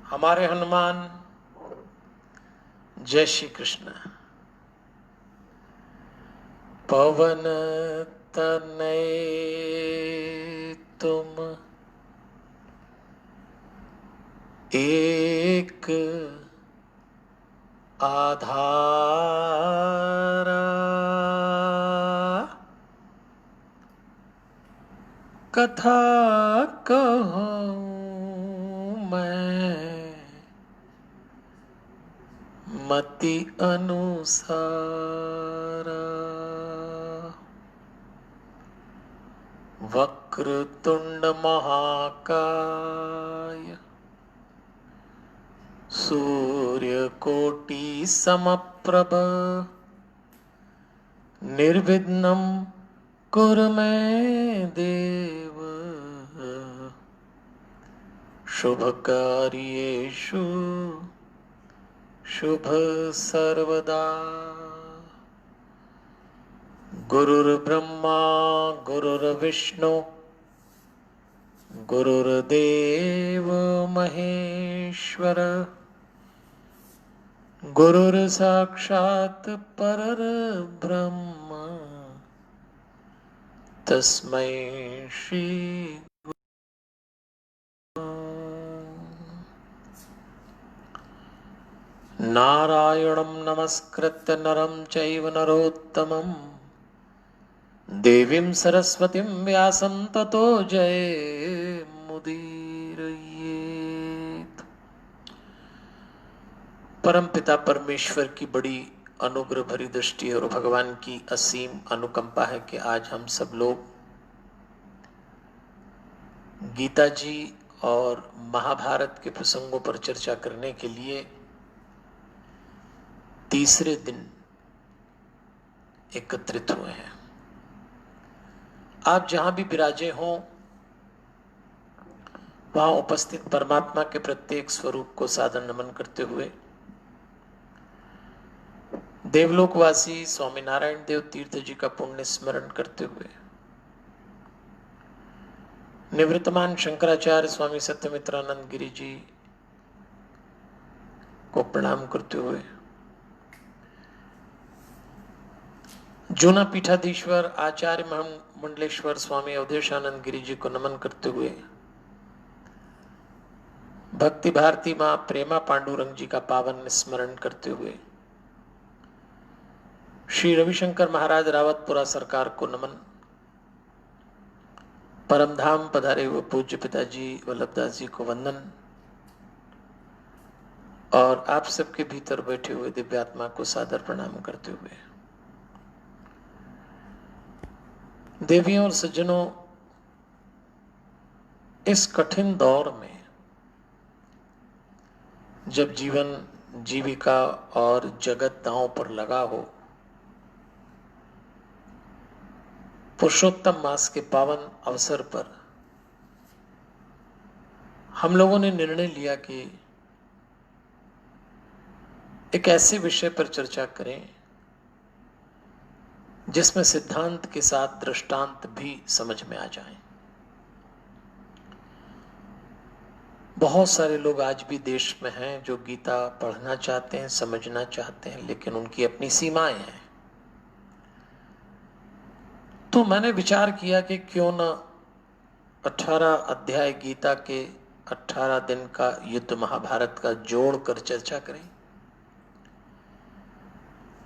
हमारे हनुमान। जय श्री कृष्ण। पवन तनय तुम एक आधारा, कथा कहूँ मैं मति अनुसारा। वक्रतुंड महाकाय सूर्यकोटि समप्रभ निर्विघ्नं कुरु मे देव शुभकार्येषु शुभ सर्वदा। गुरुर्ब्रह्मा गुरुर्विष्णु गुरुर्देव महेश्वर गुरुर्साक्षात् परब्रह्म तस्मै श्री नारायणं नमस्कृत्य नरं चैव नरोत्तमं देवीं सरस्वतीं व्यासं ततो जयमुदीरयेत्। परमपिता परमेश्वर की बड़ी अनुग्रह भरी दृष्टि और भगवान की असीम अनुकंपा है कि आज हम सब लोग गीता जी और महाभारत के प्रसंगों पर चर्चा करने के लिए तीसरे दिन एकत्रित हुए हैं। आप जहां भी विराजे हों वहां उपस्थित परमात्मा के प्रत्येक स्वरूप को सादर नमन करते हुए देवलोकवासी स्वामीनारायण देव तीर्थ जी का पुण्य स्मरण करते हुए निवृत्तमान शंकराचार्य स्वामी सत्यमित्रानंद गिरि जी को प्रणाम करते हुए जूना पीठाधीश्वर आचार्य महामंडलेश्वर स्वामी अवधेशानंद गिरि जी को नमन करते हुए भक्ति भारती मां प्रेमा पांडुरंग जी का पावन स्मरण करते हुए श्री रविशंकर महाराज रावतपुरा सरकार को नमन। परमधाम पधारे हुए पूज्य पिताजी वल्लभदास जी को वंदन और आप सबके भीतर बैठे हुए दिव्यात्मा को सादर प्रणाम करते हुए देवियों और सज्जनों, इस कठिन दौर में जब जीवन जीविका और जगत दांव पर लगा हो, पुरुषोत्तम मास के पावन अवसर पर हम लोगों ने निर्णय लिया कि एक ऐसे विषय पर चर्चा करें जिसमें सिद्धांत के साथ दृष्टांत भी समझ में आ जाएं। बहुत सारे लोग आज भी देश में हैं जो गीता पढ़ना चाहते हैं, समझना चाहते हैं, लेकिन उनकी अपनी सीमाएं हैं। तो मैंने विचार किया कि क्यों न 18 अध्याय गीता के 18 दिन का युद्ध महाभारत का जोड़कर चर्चा करें।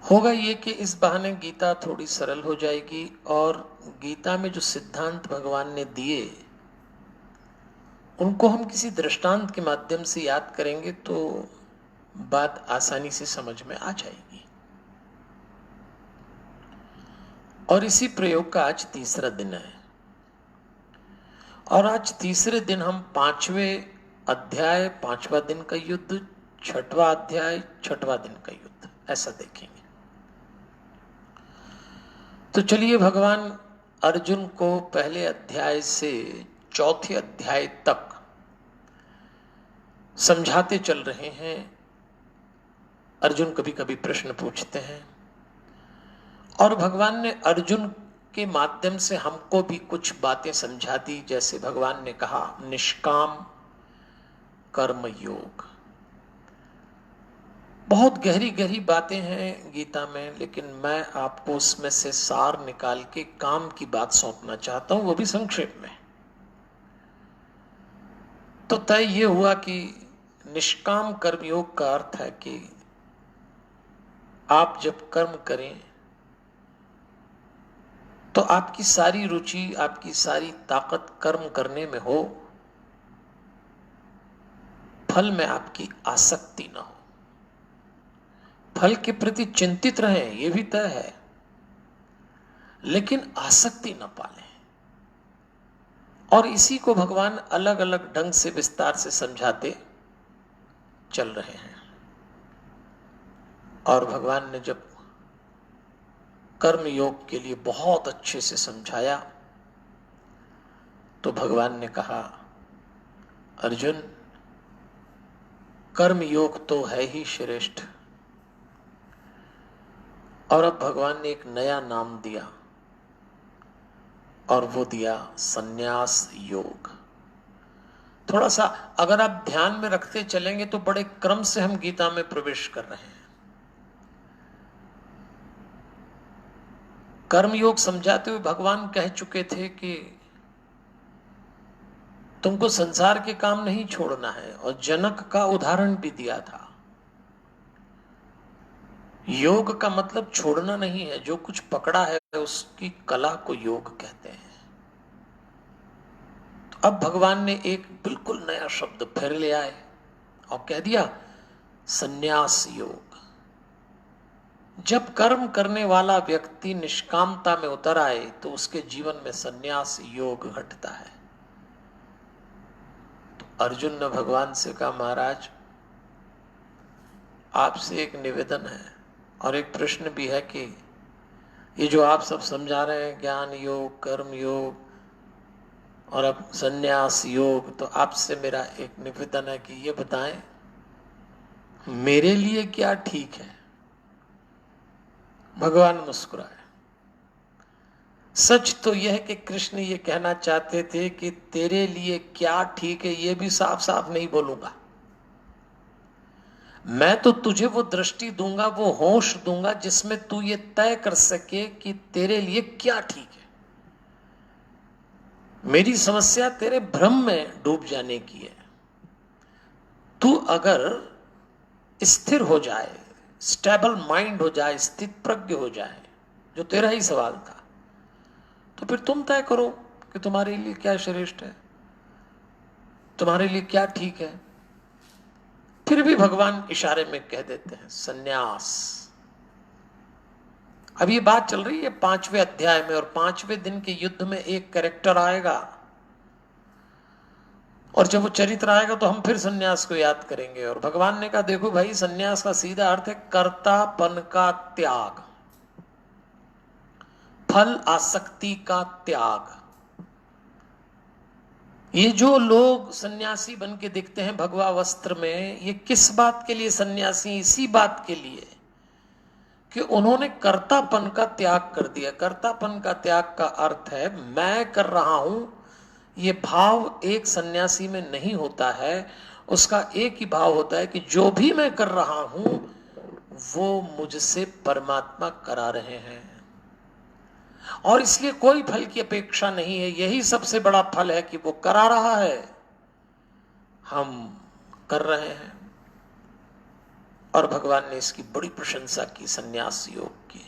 होगा ये कि इस बहाने गीता थोड़ी सरल हो जाएगी और गीता में जो सिद्धांत भगवान ने दिए उनको हम किसी दृष्टांत के माध्यम से याद करेंगे तो बात आसानी से समझ में आ जाएगी। और इसी प्रयोग का आज तीसरा दिन है और आज तीसरे दिन हम 5वें अध्याय 5वां दिन का युद्ध, 6वां अध्याय 6वां दिन का युद्ध ऐसा देखेंगे। तो चलिए भगवान अर्जुन को पहले अध्याय से चौथे अध्याय तक समझाते चल रहे हैं। अर्जुन कभी कभी प्रश्न पूछते हैं और भगवान ने अर्जुन के माध्यम से हमको भी कुछ बातें समझा दी। जैसे भगवान ने कहा निष्काम कर्म योग। बहुत गहरी गहरी बातें हैं गीता में, लेकिन मैं आपको उसमें से सार निकाल के काम की बात सौंपना चाहता हूं, वो भी संक्षेप में। तो तय ये हुआ कि निष्काम कर्म योग का अर्थ है कि आप जब कर्म करें तो आपकी सारी रुचि, आपकी सारी ताकत कर्म करने में हो, फल में आपकी आसक्ति ना हो। फल के प्रति चिंतित रहें, यह भी तय है, लेकिन आसक्ति न पालें। और इसी को भगवान अलग अलग ढंग से विस्तार से समझाते चल रहे हैं। और भगवान ने जब कर्म योग के लिए बहुत अच्छे से समझाया तो भगवान ने कहा, अर्जुन, कर्म योग तो है ही श्रेष्ठ। और अब भगवान ने एक नया नाम दिया, और वो दिया संन्यास योग। थोड़ा सा अगर आप ध्यान में रखते चलेंगे तो बड़े क्रम से हम गीता में प्रवेश कर रहे हैं। कर्म योग समझाते हुए भगवान कह चुके थे कि तुमको संसार के काम नहीं छोड़ना है, और जनक का उदाहरण भी दिया था। योग का मतलब छोड़ना नहीं है, जो कुछ पकड़ा है उसकी कला को योग कहते हैं। तो अब भगवान ने एक बिल्कुल नया शब्द फिर ले आए और कह दिया संन्यास योग। जब कर्म करने वाला व्यक्ति निष्कामता में उतर आए तो उसके जीवन में संन्यास योग घटता है। तो अर्जुन ने भगवान से कहा, महाराज, आपसे एक निवेदन है और एक प्रश्न भी है कि ये जो आप सब समझा रहे हैं, ज्ञान योग, कर्म योग और अब संन्यास योग, तो आपसे मेरा एक निवेदन है कि ये बताएं मेरे लिए क्या ठीक है। भगवान मुस्कुराए। सच तो यह है कि कृष्ण ये कहना चाहते थे कि तेरे लिए क्या ठीक है ये भी साफ साफ नहीं बोलूंगा, मैं तो तुझे वो दृष्टि दूंगा, वो होश दूंगा जिसमें तू ये तय कर सके कि तेरे लिए क्या ठीक है। मेरी समस्या तेरे भ्रम में डूब जाने की है। तू अगर स्थिर हो जाए, स्टेबल माइंड हो जाए, स्थित प्रज्ञ हो जाए, जो तेरा ही सवाल था, तो फिर तुम तय करो कि तुम्हारे लिए क्या श्रेष्ठ है, तुम्हारे लिए क्या ठीक है। फिर भी भगवान इशारे में कह देते हैं संन्यास। अब ये बात चल रही है 5वें अध्याय में, और 5वें दिन के युद्ध में एक कैरेक्टर आएगा, और जब वो चरित्र आएगा तो हम फिर संन्यास को याद करेंगे। और भगवान ने कहा, देखो भाई, संन्यास का सीधा अर्थ है कर्तापन का त्याग, फल आसक्ति का त्याग। ये जो लोग सन्यासी बन के दिखते हैं भगवा वस्त्र में, ये किस बात के लिए सन्यासी? इसी बात के लिए कि उन्होंने कर्तापन का त्याग कर दिया। कर्तापन का त्याग का अर्थ है मैं कर रहा हूं, ये भाव एक सन्यासी में नहीं होता है। उसका एक ही भाव होता है कि जो भी मैं कर रहा हूं वो मुझसे परमात्मा करा रहे हैं, और इसलिए कोई फल की अपेक्षा नहीं है। यही सबसे बड़ा फल है कि वो करा रहा है, हम कर रहे हैं। और भगवान ने इसकी बड़ी प्रशंसा की, संन्यास योग की।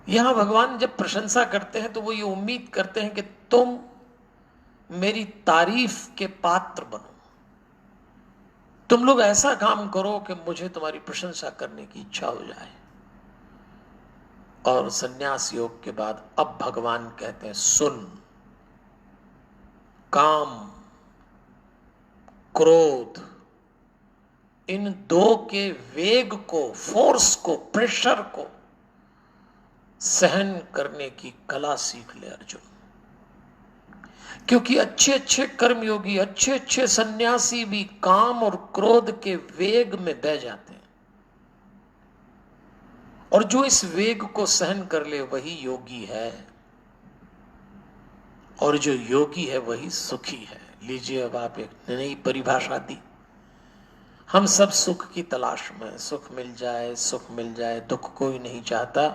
यहां भगवान जब प्रशंसा करते हैं तो वो ये उम्मीद करते हैं कि तुम मेरी तारीफ के पात्र बनो, तुम लोग ऐसा काम करो कि मुझे तुम्हारी प्रशंसा करने की इच्छा हो जाए। और संन्यास योग के बाद अब भगवान कहते हैं, सुन, काम, क्रोध, इन दो के वेग को, फोर्स को, प्रेशर को सहन करने की कला सीख ले अर्जुन। क्योंकि अच्छे अच्छे कर्मयोगी, अच्छे अच्छे सन्यासी भी काम और क्रोध के वेग में बह जाते हैं, और जो इस वेग को सहन कर ले वही योगी है, और जो योगी है वही सुखी है। लीजिए, अब आप एक नई परिभाषा दी। हम सब सुख की तलाश में, सुख मिल जाए, दुख कोई नहीं चाहता।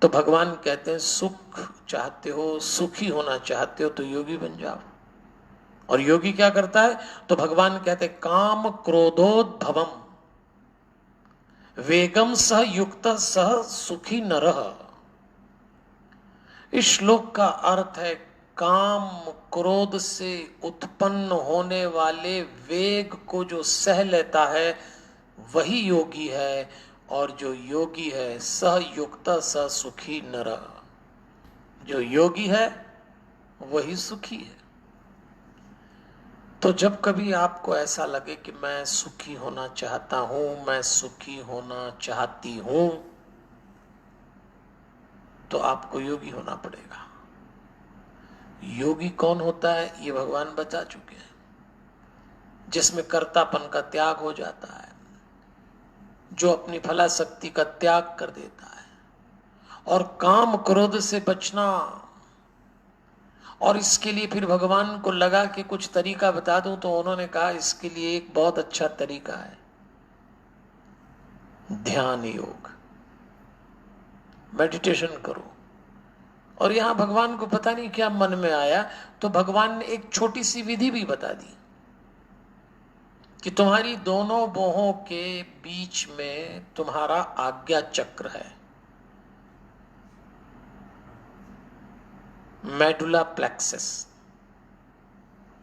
तो भगवान कहते हैं सुख चाहते हो, सुखी होना चाहते हो तो योगी बन जाओ। और योगी क्या करता है? तो भगवान कहते हैं काम क्रोधोद्भवम वेगम सह युक्त सह सुखी नरः। इस श्लोक का अर्थ है काम क्रोध से उत्पन्न होने वाले वेग को जो सह लेता है वही योगी है, और जो योगी है सह युक्त सह सुखी नरः। जो योगी है वही सुखी है। तो जब कभी आपको ऐसा लगे कि मैं सुखी होना चाहता हूं, मैं सुखी होना चाहती हूं, तो आपको योगी होना पड़ेगा। योगी कौन होता है ये भगवान बता चुके हैं। जिसमें कर्तापन का त्याग हो जाता है, जो अपनी फलाशक्ति का त्याग कर देता है, और काम क्रोध से बचना। और इसके लिए फिर भगवान को लगा कि कुछ तरीका बता दूं, तो उन्होंने कहा इसके लिए एक बहुत अच्छा तरीका है, ध्यान योग, मेडिटेशन करो। और यहां भगवान को पता नहीं क्या मन में आया, तो भगवान ने एक छोटी सी विधि भी बता दी कि तुम्हारी दोनों बाहों के बीच में तुम्हारा आज्ञा चक्र है, मेडुला प्लेक्सस,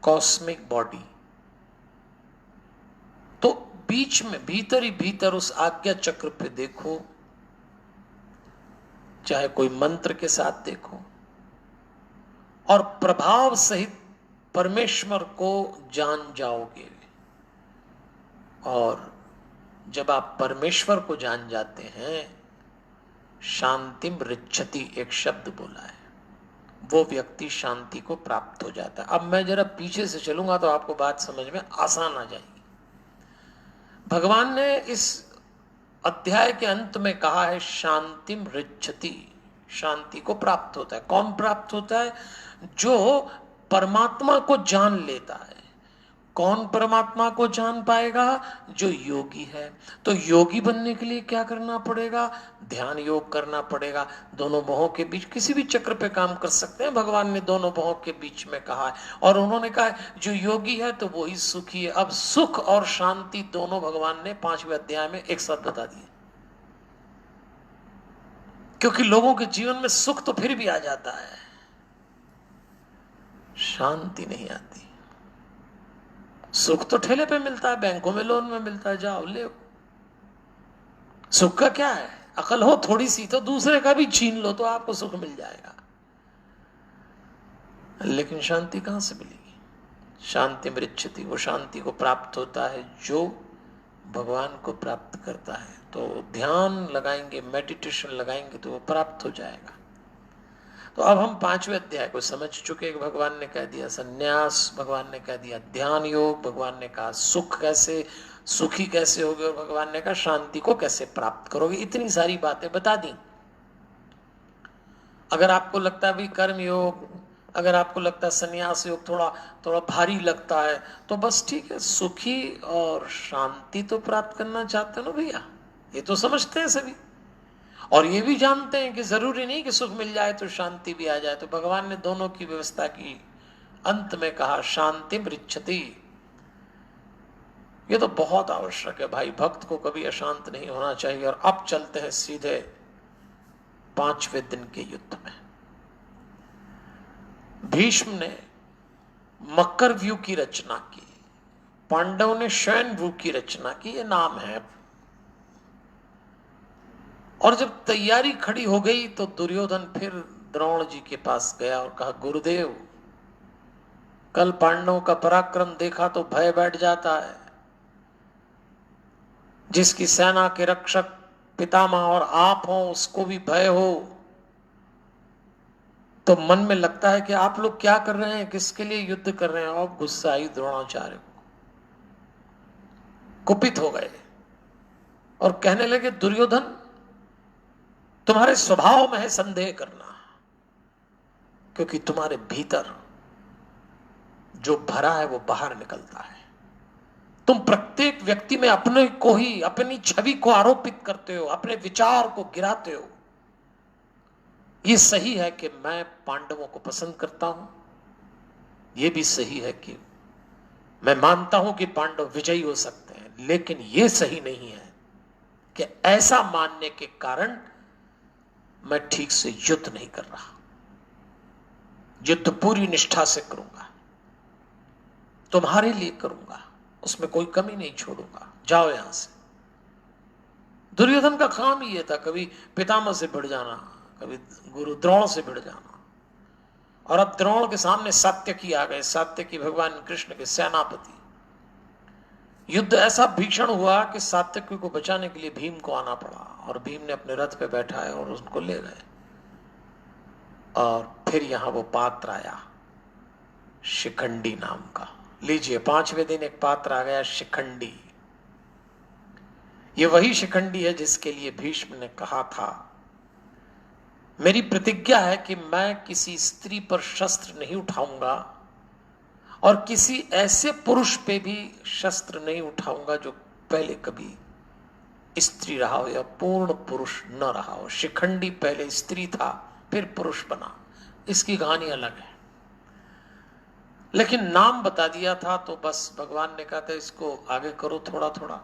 कॉस्मिक बॉडी। तो बीच में भीतर ही भीतर उस आज्ञा चक्र पे देखो, चाहे कोई मंत्र के साथ देखो, और प्रभाव सहित परमेश्वर को जान जाओगे। और जब आप परमेश्वर को जान जाते हैं, शांतिम रिच्छति एक शब्द बोला है, वो व्यक्ति शांति को प्राप्त हो जाता है। अब मैं जरा पीछे से चलूंगा तो आपको बात समझ में आसान आ जाएगी। भगवान ने इस अध्याय के अंत में कहा है शांतिम रिच्छति, शांति को प्राप्त होता है। कौन प्राप्त होता है? जो परमात्मा को जान लेता है। कौन परमात्मा को जान पाएगा? जो योगी है। तो योगी बनने के लिए क्या करना पड़ेगा? ध्यान योग करना पड़ेगा। दोनों बाहों के बीच किसी भी चक्र पे काम कर सकते हैं, भगवान ने दोनों बाहों के बीच में कहा है। और उन्होंने कहा है जो योगी है तो वही सुखी है। अब सुख और शांति दोनों भगवान ने 5वें अध्याय में एक साथ बता दिए, क्योंकि लोगों के जीवन में सुख तो फिर भी आ जाता है, शांति नहीं आती। सुख तो ठेले पे मिलता है, बैंकों में लोन में मिलता है, जाओ ले। सुख का क्या है? अकल हो थोड़ी सी तो दूसरे का भी छीन लो तो आपको सुख मिल जाएगा। लेकिन शांति कहां से मिलेगी? शांति मृच्छति, वो शांति को प्राप्त होता है जो भगवान को प्राप्त करता है। तो ध्यान लगाएंगे, मेडिटेशन लगाएंगे तो वो प्राप्त हो जाएगा। तो अब हम 5वें अध्याय को समझ चुके। भगवान ने कह दिया संन्यास, भगवान ने कह दिया ध्यान योग, भगवान ने कहा सुख कैसे, सुखी कैसे होगे, और भगवान ने कहा शांति को कैसे प्राप्त करोगे। इतनी सारी बातें बता दी। अगर आपको लगता है भाई कर्म योग, अगर आपको लगता है संन्यास योग थोड़ा थोड़ा भारी लगता है, तो बस ठीक है, सुखी और शांति तो प्राप्त करना चाहते हो ना भैया, ये तो समझते हैं सभी। और ये भी जानते हैं कि जरूरी नहीं कि सुख मिल जाए तो शांति भी आ जाए। तो भगवान ने दोनों की व्यवस्था की। अंत में कहा शांति मृच्छति। ये तो बहुत आवश्यक है भाई, भक्त को कभी अशांत नहीं होना चाहिए। और अब चलते हैं सीधे 5वें दिन के युद्ध में। भीष्म ने मकर व्यू की रचना की, पांडवों ने शयन व्यू की रचना की, ये नाम है। और जब तैयारी खड़ी हो गई तो दुर्योधन फिर द्रोण जी के पास गया और कहा गुरुदेव, कल पांडवों का पराक्रम देखा तो भय बैठ जाता है। जिसकी सेना के रक्षक पितामह और आप हो, उसको भी भय हो, तो मन में लगता है कि आप लोग क्या कर रहे हैं, किसके लिए युद्ध कर रहे हैं। और गुस्सा आई द्रोणाचार्य को, कुपित हो गए और कहने लगे दुर्योधन, तुम्हारे स्वभाव में है संदेह करना, क्योंकि तुम्हारे भीतर जो भरा है वो बाहर निकलता है। तुम प्रत्येक व्यक्ति में अपने को ही, अपनी छवि को आरोपित करते हो, अपने विचार को गिराते हो। यह सही है कि मैं पांडवों को पसंद करता हूं, यह भी सही है कि मैं मानता हूं कि पांडव विजयी हो सकते हैं, लेकिन यह सही नहीं है कि ऐसा मानने के कारण मैं ठीक से युद्ध नहीं कर रहा। युद्ध पूरी निष्ठा से करूंगा, तुम्हारे लिए करूंगा, उसमें कोई कमी नहीं छोड़ूंगा, जाओ यहां से। दुर्योधन का काम ही यह था, कभी पितामह से भिड़ जाना, कभी गुरु द्रोण से भिड़ जाना। और अब द्रोण के सामने सात्यकी आ गए, सात्यकी भगवान कृष्ण के सेनापति। युद्ध ऐसा भीषण हुआ कि सात्यकी को बचाने के लिए भीम को आना पड़ा, और भीम ने अपने रथ पे बैठाया और उसको ले गए। और फिर यहां वो पात्र आया शिखंडी नाम का। लीजिए, 5वें दिन एक पात्र आ गया, शिखंडी। ये वही शिखंडी है जिसके लिए भीष्म ने कहा था, मेरी प्रतिज्ञा है कि मैं किसी स्त्री पर शस्त्र नहीं उठाऊंगा और किसी ऐसे पुरुष पे भी शस्त्र नहीं उठाऊंगा जो पहले कभी स्त्री रहा हो या पूर्ण पुरुष न रहा हो। शिखंडी पहले स्त्री था, फिर पुरुष बना। इसकी कहानी अलग है, लेकिन नाम बता दिया था तो बस भगवान ने कहा था इसको आगे करो थोड़ा थोड़ा।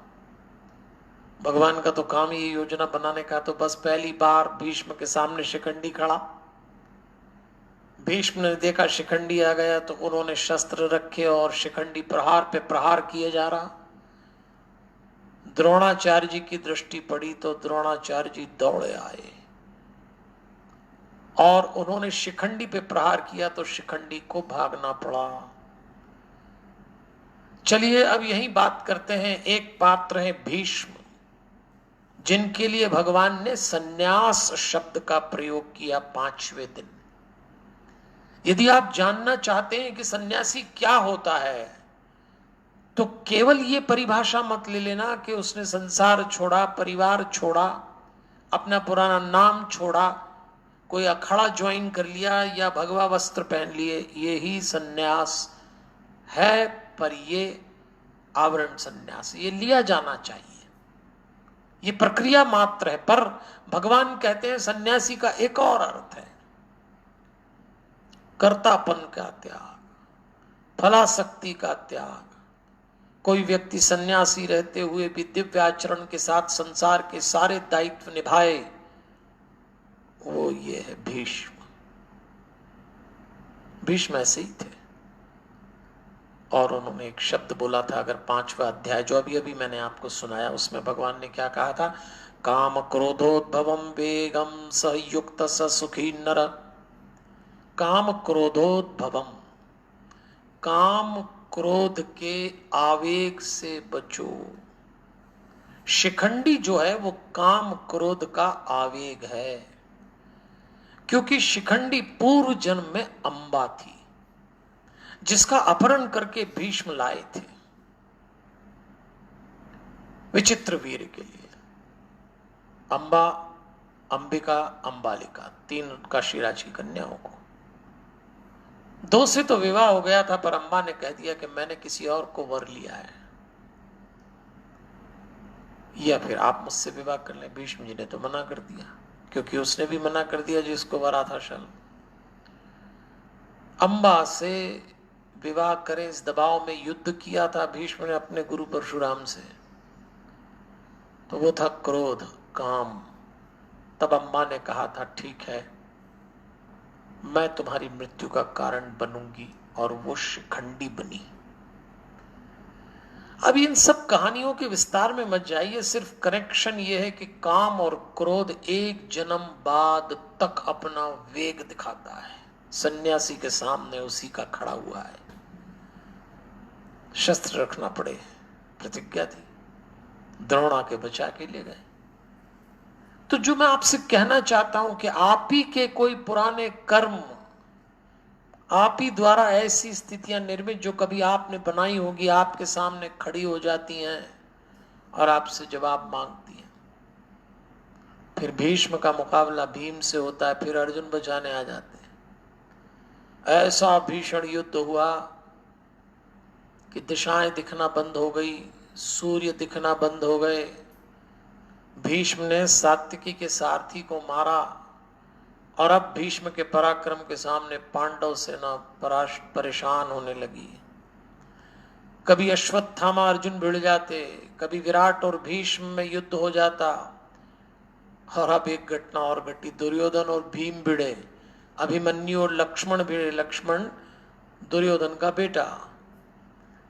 भगवान का तो काम ही योजना बनाने का। तो बस पहली बार भीष्म के सामने शिखंडी खड़ा, भीष्म ने देखा शिखंडी आ गया तो उन्होंने शस्त्र रखे और शिखंडी प्रहार पे प्रहार किए जा रहा। द्रोणाचार्य जी की दृष्टि पड़ी तो द्रोणाचार्य जी दौड़े आए और उन्होंने शिखंडी पे प्रहार किया तो शिखंडी को भागना पड़ा। चलिए अब यही बात करते हैं। एक पात्र है भीष्म, जिनके लिए भगवान ने संन्यास शब्द का प्रयोग किया 5वें दिन। यदि आप जानना चाहते हैं कि सन्यासी क्या होता है, तो केवल ये परिभाषा मत ले लेना कि उसने संसार छोड़ा, परिवार छोड़ा, अपना पुराना नाम छोड़ा, कोई अखाड़ा ज्वाइन कर लिया या भगवा वस्त्र पहन लिए, ये ही सन्यास है। पर ये आवरण सन्यास, ये लिया जाना चाहिए, ये प्रक्रिया मात्र है। पर भगवान कहते हैं सन्यासी का एक और अर्थ है कर्तापन का त्याग, फलासक्ति का त्याग। कोई व्यक्ति सन्यासी रहते हुए भी दिव्य आचरण के साथ संसार के सारे दायित्व निभाए, वो ये है भीष्म। भीष्म ऐसे ही थे। और उन्होंने एक शब्द बोला था, अगर 5वां अध्याय जो अभी अभी मैंने आपको सुनाया, उसमें भगवान ने क्या कहा था, काम क्रोधोद्भवम वेगम सहयुक्त स सुखी नर। काम क्रोधोद्भवम, काम क्रोध के आवेग से बचो। शिखंडी जो है वो काम क्रोध का आवेग है, क्योंकि शिखंडी पूर्व जन्म में अंबा थी, जिसका अपहरण करके भीष्म लाए थे विचित्र वीर के लिए। अंबा, अंबिका, अंबालिका, 3 काशी राज की कन्याओं को। 2 से तो विवाह हो गया था, पर अंबा ने कह दिया कि मैंने किसी और को वर लिया है, या फिर आप मुझसे विवाह कर लें। भीष्म जी ने तो मना कर दिया, क्योंकि उसने भी मना कर दिया जिसको वरा था शल। अंबा से विवाह करें इस दबाव में युद्ध किया था भीष्म ने अपने गुरु परशुराम से, तो वो था क्रोध, काम। तब अंबा ने कहा था ठीक है, मैं तुम्हारी मृत्यु का कारण बनूंगी, और वो शिखंडी बनी। अब इन सब कहानियों के विस्तार में मत जाइए, सिर्फ कनेक्शन ये है कि काम और क्रोध एक जन्म बाद तक अपना वेग दिखाता है। सन्यासी के सामने उसी का खड़ा हुआ है। शस्त्र रखना पड़े, प्रतिज्ञा थी, द्रोण के बचा के ले गए। तो जो मैं आपसे कहना चाहता हूं कि आप ही के कोई पुराने कर्म, आप ही द्वारा ऐसी स्थितियां निर्मित जो कभी आपने बनाई होगी, आपके सामने खड़ी हो जाती हैं और आपसे जवाब मांगती हैं। फिर भीष्म का मुकाबला भीम से होता है, फिर अर्जुन बचाने आ जाते हैं। ऐसा भीषण युद्ध हुआ कि दिशाएं दिखना बंद हो गई, सूर्य दिखना बंद हो गए। भीष्म ने सात्विकी के सारथी को मारा और अब भीष्म के पराक्रम के सामने पांडव सेना परेशान होने लगी। कभी अश्वत्थामा अर्जुन भिड़ जाते, कभी विराट और भीष्म में युद्ध हो जाता। और अब एक घटना और घटी, दुर्योधन और भीम भिड़े, अभिमन्यु और लक्ष्मण भिड़े। लक्ष्मण दुर्योधन का बेटा,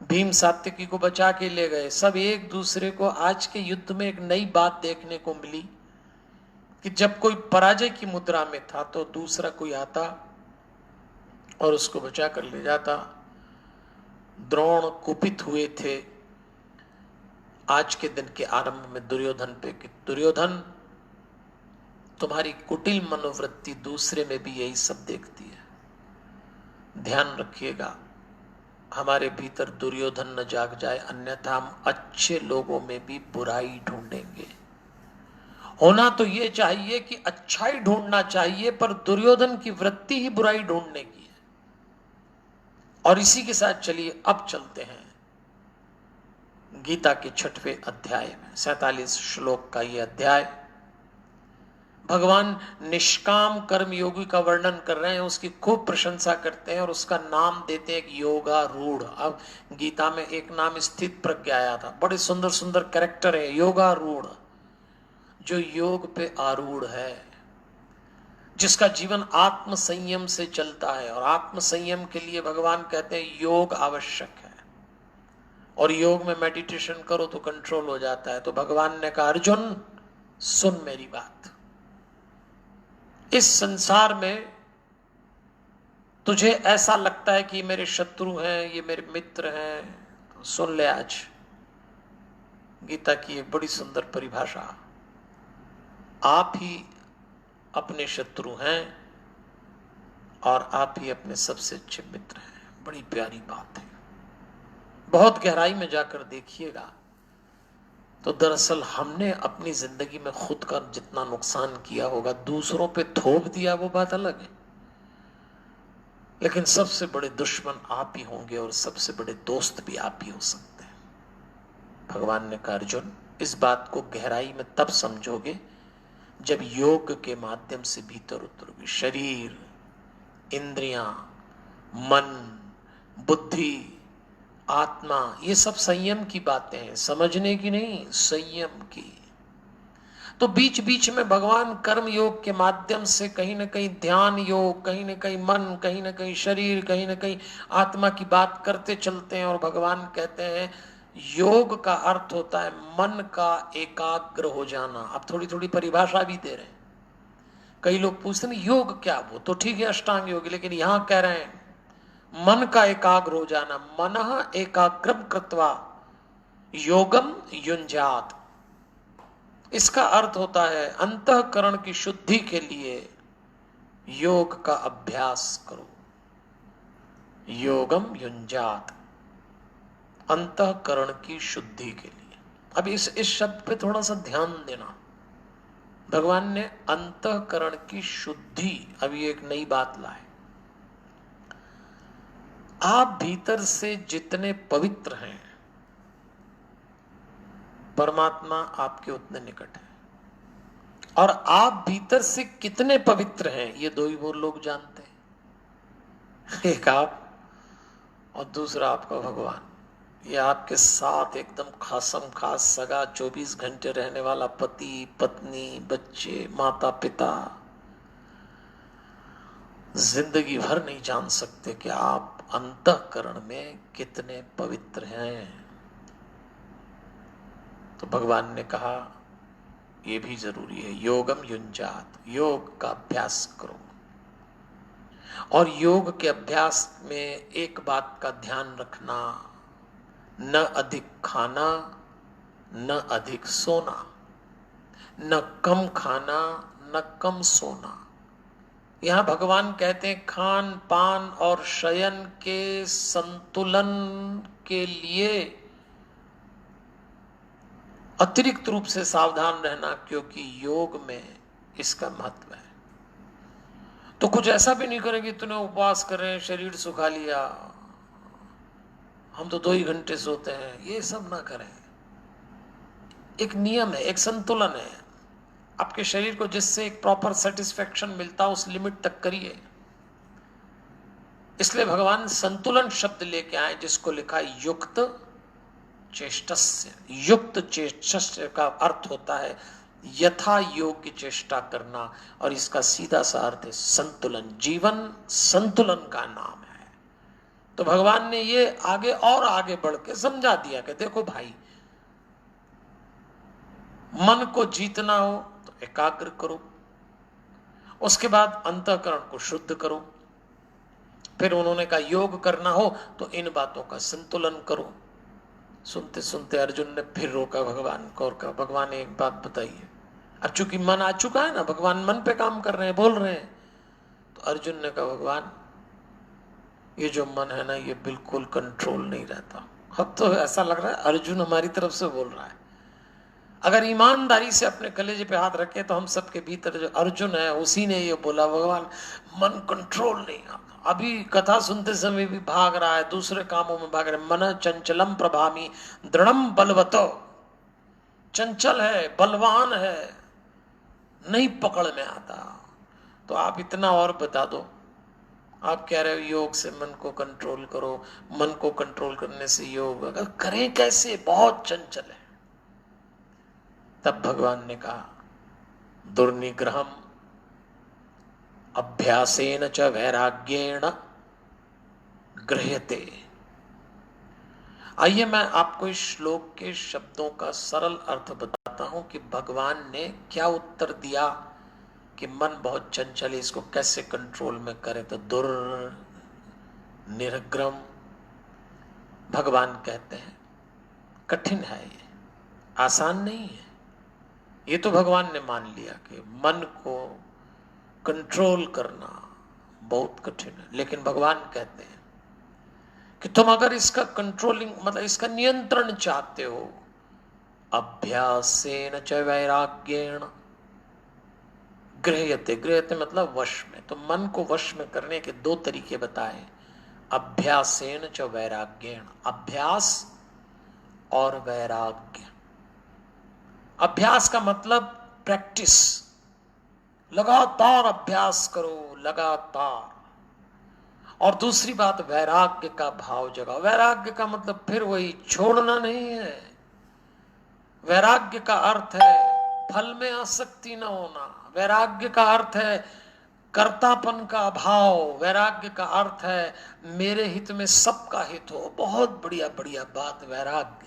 भीम सात्विकी को बचा के ले गए। सब एक दूसरे को, आज के युद्ध में एक नई बात देखने को मिली कि जब कोई पराजय की मुद्रा में था तो दूसरा कोई आता और उसको बचा कर ले जाता। द्रोण कुपित हुए थे आज के दिन के आरंभ में दुर्योधन पे कि दुर्योधन, तुम्हारी कुटिल मनोवृत्ति दूसरे में भी यही सब देखती है। ध्यान रखिएगा, हमारे भीतर दुर्योधन न जाग जाए, अन्यथा हम अच्छे लोगों में भी बुराई ढूंढेंगे। होना तो ये चाहिए कि अच्छाई ढूंढना चाहिए, पर दुर्योधन की वृत्ति ही बुराई ढूंढने की है। और इसी के साथ चलिए अब चलते हैं गीता के 6वें अध्याय में। 47 श्लोक का ये अध्याय भगवान निष्काम कर्म योगी का वर्णन कर रहे हैं, उसकी खूब प्रशंसा करते हैं और उसका नाम देते हैं योगारूढ़। अब गीता में एक नाम स्थित प्रज्ञ आया था, बड़े सुंदर सुंदर कैरेक्टर है योगारूढ़, जो योग पे आरूढ़ है, जिसका जीवन आत्म संयम से चलता है। और आत्म संयम के लिए भगवान कहते हैं योग आवश्यक है, और योग में मेडिटेशन करो तो कंट्रोल हो जाता है। तो भगवान ने कहा अर्जुन सुन मेरी बात, इस संसार में तुझे ऐसा लगता है कि मेरे शत्रु हैं, ये मेरे मित्र हैं, तो सुन ले आज गीता की एक बड़ी सुंदर परिभाषा। आप ही अपने शत्रु हैं और आप ही अपने सबसे अच्छे मित्र हैं। बड़ी प्यारी बात है, बहुत गहराई में जाकर देखिएगा तो दरअसल हमने अपनी जिंदगी में खुद का जितना नुकसान किया होगा, दूसरों पे थोप दिया, वो बात अलग है, लेकिन सबसे बड़े दुश्मन आप ही होंगे और सबसे बड़े दोस्त भी आप ही हो सकते हैं। भगवान ने कहा अर्जुन इस बात को गहराई में तब समझोगे जब योग के माध्यम से भीतर उतरोगे। शरीर, इंद्रियां, मन, बुद्धि, आत्मा, ये सब संयम की बातें हैं, समझने की नहीं, संयम की। तो बीच बीच में भगवान कर्म योग के माध्यम से कहीं ना कहीं ध्यान योग, कहीं ना कहीं मन, कहीं ना कहीं शरीर, कहीं ना कहीं आत्मा की बात करते चलते हैं। और भगवान कहते हैं योग का अर्थ होता है मन का एकाग्र हो जाना। अब थोड़ी थोड़ी परिभाषा भी दे रहे हैं। कई लोग पूछते हैं योग क्या, वो तो ठीक है अष्टांग योग, लेकिन यहां कह रहे हैं मन का एकाग्र हो जाना। मनः एकाग्रम कृत्वा योगम युञ्जात। इसका अर्थ होता है अंतःकरण की शुद्धि के लिए योग का अभ्यास करो। योगम युञ्जात, अंतःकरण की शुद्धि के लिए। अब इस शब्द पे थोड़ा सा ध्यान देना। भगवान ने अंतःकरण की शुद्धि, अभी एक नई बात लाए। आप भीतर से जितने पवित्र हैं परमात्मा आपके उतने निकट है, और आप भीतर से कितने पवित्र हैं ये दो ही वो लोग जानते हैं। एक आप और दूसरा आपका भगवान। ये आपके साथ एकदम खासम खास सगा 24 घंटे रहने वाला पति, पत्नी, बच्चे, माता पिता जिंदगी भर नहीं जान सकते कि आप अंतःकरण में कितने पवित्र हैं। तो भगवान ने कहा यह भी जरूरी है, योगम युञ्जात, योग का अभ्यास करो। और योग के अभ्यास में एक बात का ध्यान रखना, न अधिक खाना, न अधिक सोना, न कम खाना, न कम सोना। यहां भगवान कहते हैं खान पान और शयन के संतुलन के लिए अतिरिक्त रूप से सावधान रहना, क्योंकि योग में इसका महत्व है। तो कुछ ऐसा भी नहीं करेंगे तूने उपवास करें, शरीर सुखा लिया, हम तो 2 ही घंटे सोते हैं, ये सब ना करें। एक नियम है, एक संतुलन है। आपके शरीर को जिससे एक प्रॉपर सेटिस्फेक्शन मिलता उस लिमिट तक करिए। इसलिए भगवान संतुलन शब्द लेके आए, जिसको लिखा युक्त चेष्टस्य। युक्त चेष्टस्य का अर्थ होता है यथा योग्य चेष्टा करना, और इसका सीधा सा अर्थ है संतुलन। जीवन संतुलन का नाम है। तो भगवान ने ये आगे और आगे बढ़ के समझा दिया कि देखो भाई, मन को जीतना हो तो एकाग्र करो, उसके बाद अंतःकरण को शुद्ध करो, फिर उन्होंने कहा योग करना हो तो इन बातों का संतुलन करो। सुनते सुनते अर्जुन ने फिर रोका भगवान को और कहा, भगवान एक बात बताइए। अब चूंकि मन आ चुका है ना, भगवान मन पे काम कर रहे हैं, बोल रहे हैं, तो अर्जुन ने कहा, भगवान ये जो मन है ना, ये बिल्कुल कंट्रोल नहीं रहता। अब तो ऐसा लग रहा है अर्जुन हमारी तरफ से बोल रहा है। अगर ईमानदारी से अपने कलेजे पे हाथ रखे तो हम सबके भीतर जो अर्जुन है उसी ने ये बोला, भगवान मन कंट्रोल नहीं आता। अभी कथा सुनते समय भी भाग रहा है, दूसरे कामों में भाग रहा है। मन चंचलम प्रभामी दृढ़म बलवतो, चंचल है, बलवान है, नहीं पकड़ में आता। तो आप इतना और बता दो, आप कह रहे हो योग से मन को कंट्रोल करो, मन को कंट्रोल करने से योग, अगर करें कैसे, बहुत चंचल है। तब भगवान ने कहा, दुर्निग्रहम अभ्यासेन च वैराग्येण गृह्यते। आइए मैं आपको इस श्लोक के शब्दों का सरल अर्थ बताता हूं कि भगवान ने क्या उत्तर दिया कि मन बहुत चंचल है, इसको कैसे कंट्रोल में करे। तो निर्ग्रम, भगवान कहते हैं कठिन है, ये आसान नहीं है। ये तो भगवान ने मान लिया कि मन को कंट्रोल करना बहुत कठिन है, लेकिन भगवान कहते हैं कि तुम अगर इसका कंट्रोलिंग मतलब इसका नियंत्रण चाहते हो, अभ्यासेन च वैराग्येण गृह्यते। गृह्यते मतलब वश में। तो मन को वश में करने के 2 तरीके बताए, अभ्यासेन च वैराग्येण, अभ्यास और वैराग्य। अभ्यास का मतलब प्रैक्टिस, लगातार अभ्यास करो, लगातार। और दूसरी बात वैराग्य का भाव जगाओ। वैराग्य का मतलब फिर वही छोड़ना नहीं है। वैराग्य का अर्थ है फल में आसक्ति न होना। वैराग्य का अर्थ है कर्तापन का अभाव। वैराग्य का अर्थ है मेरे हित में सबका हित हो। बहुत बढ़िया बढ़िया बात वैराग्य।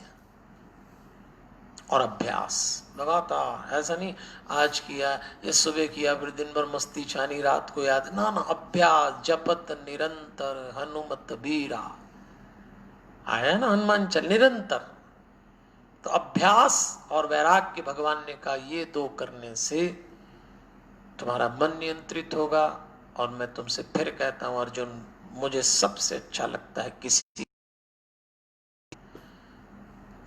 और अभ्यास लगातार, ऐसा नहीं आज किया, ये सुबह किया, फिर दिन भर मस्ती छानी, रात को याद ना ना। अभ्यास जपत निरंतर हनुमत बीरा, आया ना हनुमान चल निरंतर। तो अभ्यास और वैराग्य, भगवान ने कहा ये 2 करने से तुम्हारा मन नियंत्रित होगा। और मैं तुमसे फिर कहता हूं अर्जुन, मुझे सबसे अच्छा लगता है किसी,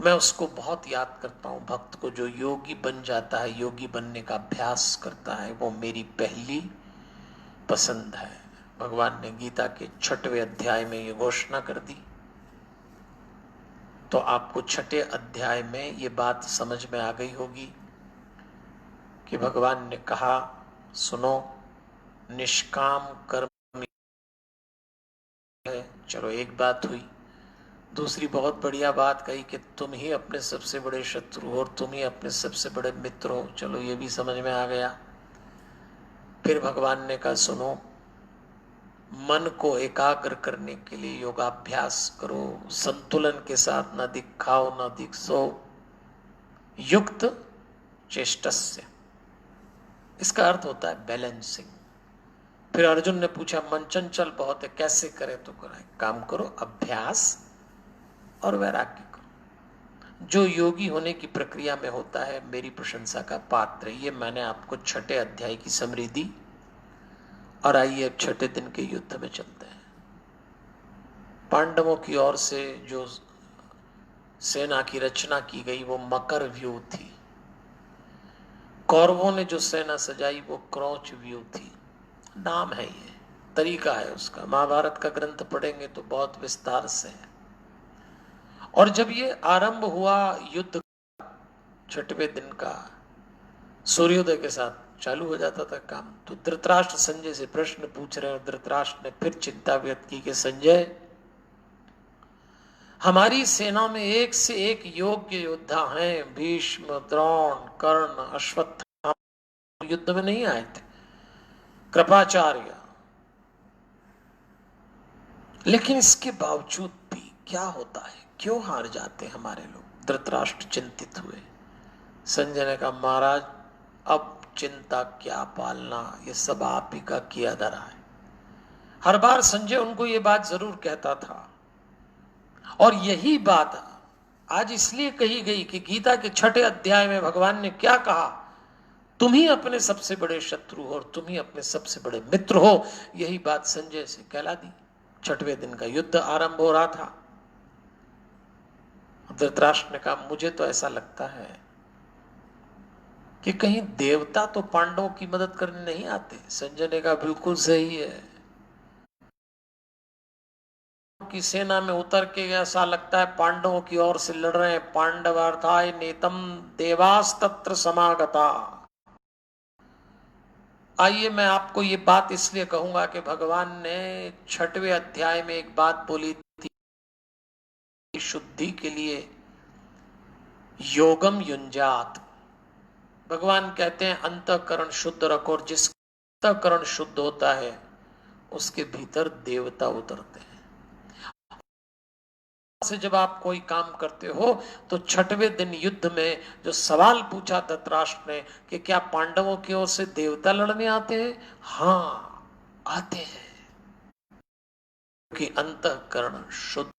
मैं उसको बहुत याद करता हूं भक्त को जो योगी बन जाता है, योगी बनने का अभ्यास करता है, वो मेरी पहली पसंद है। भगवान ने गीता के 6वें अध्याय में ये घोषणा कर दी। तो आपको 6ठे अध्याय में ये बात समझ में आ गई होगी कि भगवान ने कहा, सुनो निष्काम कर्म है। चलो एक बात हुई। दूसरी बहुत बढ़िया बात कही कि तुम ही अपने सबसे बड़े शत्रु हो और तुम ही अपने सबसे बड़े मित्र हो। चलो ये भी समझ में आ गया। फिर भगवान ने कहा, सुनो मन को एकाग्र करने के लिए योगाभ्यास करो, संतुलन के साथ, न दिखाओ न दिखसो, युक्त चेष्टस्य। इसका अर्थ होता है बैलेंसिंग। फिर अर्जुन ने पूछा मन चंचल बहुत है, कैसे करे? तो कराए काम करो, अभ्यास और वैराग्य करो। जो योगी होने की प्रक्रिया में होता है मेरी प्रशंसा का पात्र। ये मैंने आपको 6ठे अध्याय की समरी दी। और आइए अब 6ठे दिन के युद्ध में चलते हैं। पांडवों की ओर से जो सेना की रचना की गई वो मकर व्यूह थी। कौरवों ने जो सेना सजाई वो क्रौच व्यूह थी। नाम है, ये तरीका है उसका। महाभारत का ग्रंथ पढ़ेंगे तो बहुत विस्तार से है। और जब ये आरंभ हुआ युद्ध, छठवें दिन का सूर्योदय के साथ चालू हो जाता था काम। तो धृतराष्ट्र संजय से प्रश्न पूछ रहे हैं। धृतराष्ट्र ने फिर चिंता व्यक्त की कि संजय, हमारी सेना में एक से एक योग्य योद्धा हैं। भीष्म, द्रोण, कर्ण, अश्वत्थामा युद्ध में नहीं आए थे, कृपाचार्य, लेकिन इसके बावजूद भी क्या होता है, क्यों हार जाते हमारे लोग? धृतराष्ट्र चिंतित हुए। संजय ने कहा, महाराज अब चिंता क्या पालना, ये सब आप ही का किया धरा है। हर बार संजय उनको ये बात जरूर कहता था, और यही बात आज इसलिए कही गई कि गीता के 6 अध्याय में भगवान ने क्या कहा, तुम ही अपने सबसे बड़े शत्रु हो और तुम ही अपने सबसे बड़े मित्र हो। यही बात संजय से कहला दी। 6वें दिन का युद्ध आरंभ हो रहा था। धृतराष्ट्र ने कहा, मुझे तो ऐसा लगता है कि कहीं देवता तो पांडवों की मदद करने नहीं आते। संजय ने कहा, बिल्कुल सही है। की सेना में उतर के ऐसा लगता है पांडवों की ओर से लड़ रहे हैं। पांडवार्थाय नेतम देवास्तत्र समागता। आइए मैं आपको ये बात इसलिए कहूंगा कि भगवान ने 6वें अध्याय में एक बात बोली थी, शुद्धि के लिए योगम युंजात। भगवान कहते हैं अंतःकरण शुद्ध रखो, और जिस अंतःकरण शुद्ध होता है उसके भीतर देवता उतरते हैं। से जब आप कोई काम करते हो तो 6वें दिन युद्ध में जो सवाल पूछा धृतराष्ट्र ने कि क्या पांडवों की ओर से देवता लड़ने आते हैं? हाँ, आते हैं, कि अंतःकरण शुद्ध।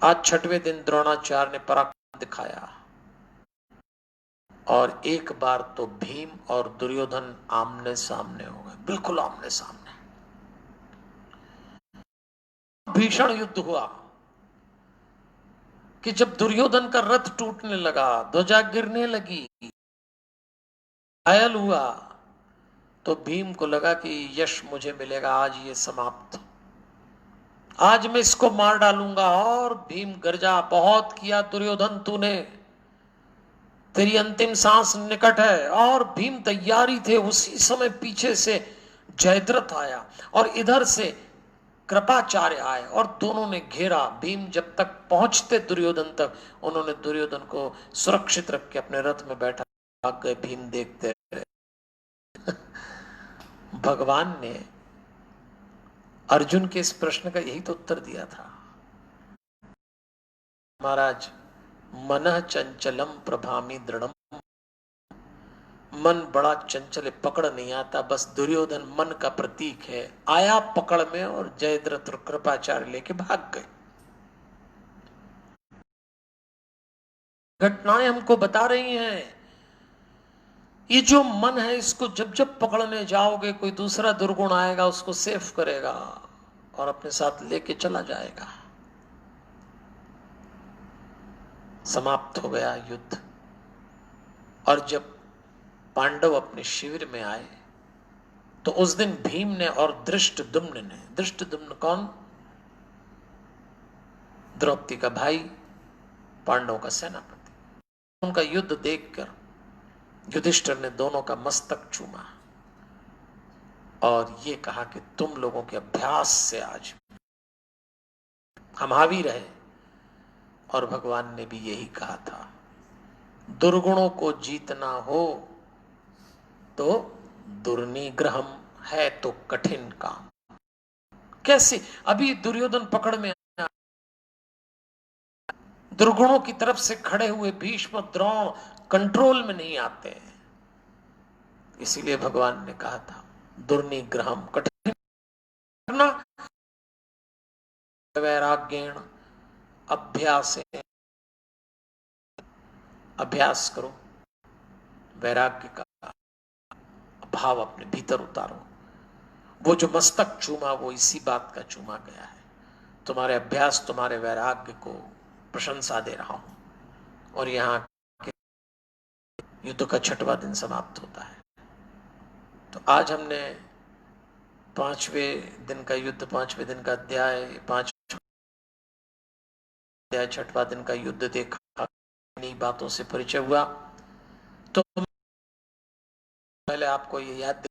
आज 6वें दिन द्रोणाचार्य ने पराक्रम दिखाया, और एक बार तो भीम और दुर्योधन आमने सामने हो गए, बिल्कुल आमने सामने। भीषण युद्ध हुआ कि जब दुर्योधन का रथ टूटने लगा, ध्वजा गिरने लगी, घायल हुआ, तो भीम को लगा कि यश मुझे मिलेगा, आज ये समाप्त, आज मैं इसको मार डालूंगा। और भीम गर्जा, बहुत किया दुर्योधन तूने, तेरी अंतिम सांस निकट है। और भीम तैयारी थे। उसी समय पीछे से जयद्रथ आया और इधर से कृपाचार्य आए, और दोनों ने घेरा। भीम जब तक पहुंचते दुर्योधन तक, उन्होंने दुर्योधन को सुरक्षित रख के अपने रथ में बैठा, भाग गए। भीम देखते रहे। भगवान ने अर्जुन के इस प्रश्न का यही तो उत्तर दिया था, महाराज मनः चंचलम प्रभामी दृढ़म। मन बड़ा चंचल है, पकड़ नहीं आता। बस दुर्योधन मन का प्रतीक है, आया पकड़ में, और जयद्रथ और कृपाचार्य लेके भाग गए। घटनाएं हमको बता रही हैं, ये जो मन है, इसको जब जब पकड़ने जाओगे, कोई दूसरा दुर्गुण आएगा, उसको सेफ करेगा और अपने साथ लेके चला जाएगा। समाप्त हो गया युद्ध। और जब पांडव अपने शिविर में आए, तो उस दिन भीम ने और धृष्टद्युम्न ने, धृष्टद्युम्न कौन? द्रौपदी का भाई, पांडवों का सेनापति, उनका युद्ध देखकर युधिष्ठिर ने दोनों का मस्तक चूमा और ये कहा कि तुम लोगों के अभ्यास से आज हम हावी रहे। और भगवान ने भी यही कहा था, दुर्गुणों को जीतना हो तो दुर्निग्रहम है तो कठिन काम। कैसे? अभी दुर्योधन पकड़ में आया, दुर्गुणों की तरफ से खड़े हुए भीष्म द्रोण कंट्रोल में नहीं आते हैं। इसीलिए भगवान ने कहा था दुर्निग्रहम, कठिन करना, वैराग्येण अभ्यास, अभ्यास करो, वैराग्य का भाव अपने भीतर उतारो। वो जो मस्तक चूमा, वो इसी बात का चूमा गया है। तुम्हारे अभ्यास, तुम्हारे वैराग्य को प्रशंसा दे रहा हूं। और यहां के युद्ध का 6वां दिन समाप्त होता है। तो आज हमने 5वें दिन का युद्ध, 5वें दिन का अध्याय, 5 अध्याय 6वां दिन का युद्ध देखा, नई बातों से परिचय हुआ। तो पहले आपको ये याद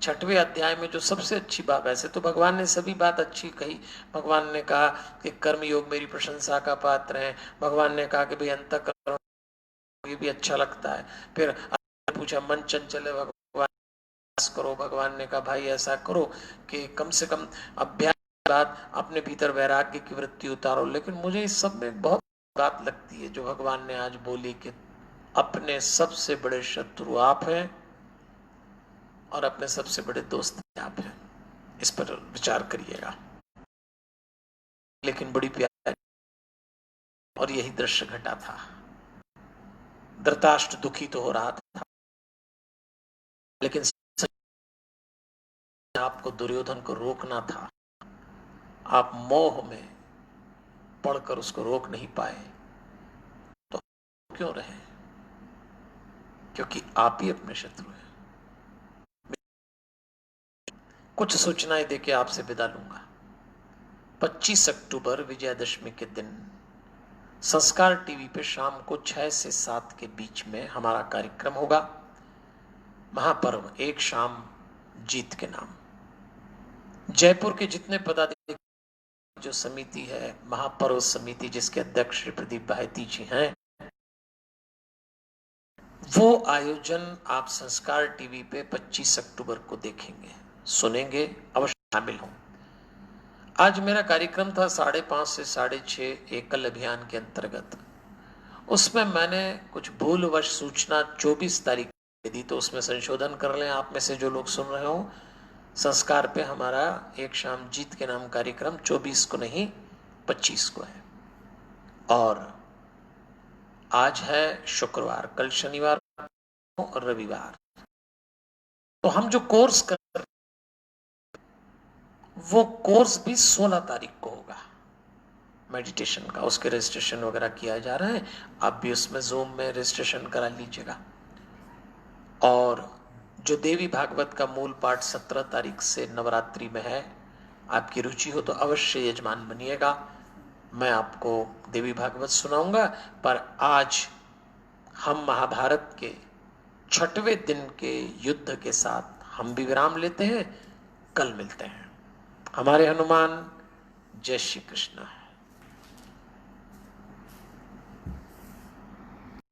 6वें अध्याय में जो सबसे अच्छी बात, वैसे तो भगवान ने सभी बात अच्छी कही। भगवान ने कहा कि कर्म योग मेरी प्रशंसा का पात्र है। भगवान ने कहा कि भाई अंतःकरण ये भी अच्छा लगता है। फिर पूछा मन चंचल है, भगवान करो। भगवान ने कहा भाई ऐसा करो कि कम से कम अभ्यास के बाद अपने भीतर वैराग्य की वृत्ति उतारो। लेकिन मुझे इस सब में बहुत बात लगती है जो भगवान ने आज बोली कि अपने सबसे बड़े शत्रु आप हैं और अपने सबसे बड़े दोस्त आप हैं। इस पर विचार करिएगा। लेकिन बड़ी प्यारी और यही दृश्य घटा था। धृतराष्ट्र दुखी तो हो रहा था, लेकिन आपको दुर्योधन को रोकना था। आप मोह में पढ़कर उसको रोक नहीं पाए, तो क्यों रहे? क्योंकि आप ही अपने शत्रु हैं। कुछ सूचनाएं देके आपसे विदा लूंगा। 25 अक्टूबर विजयादशमी के दिन संस्कार टीवी पे शाम को 6 से 7 के बीच में हमारा कार्यक्रम होगा। महापर्व एक शाम जीत के नाम। जयपुर के जितने पदाधिकारी, जो समिति है महापर्व समिति जिसके अध्यक्ष श्री प्रदीप बहती जी हैं, वो आयोजन आप संस्कार टीवी पे 25 अक्टूबर को देखेंगे, सुनेंगे, अवश्य शामिल हों। आज मेरा कार्यक्रम था 5:30 से 6:30 एकल अभियान के अंतर्गत। उसमें मैंने कुछ भूलवश सूचना 24 तारीख दी, तो उसमें संशोधन कर लें आप में से जो लोग सुन रहे हो। संस्कार पे हमारा एक शाम जीत के नाम कार्यक्रम 24 को नहीं 25 को है। और आज है शुक्रवार, कल शनिवार और रविवार। तो हम जो कोर्स कर वो कोर्स भी 16 तारीख को होगा मेडिटेशन का। उसके रजिस्ट्रेशन वगैरह किया जा रहा है। आप भी उसमें जूम में रजिस्ट्रेशन करा लीजिएगा। और जो देवी भागवत का मूल पाठ 17 तारीख से नवरात्रि में है, आपकी रुचि हो तो अवश्य यजमान बनिएगा। मैं आपको देवी भागवत सुनाऊंगा। पर आज हम महाभारत के 6वें दिन के युद्ध के साथ हम भी विराम लेते हैं। कल मिलते हैं। हमारे हनुमान। जय श्री कृष्ण।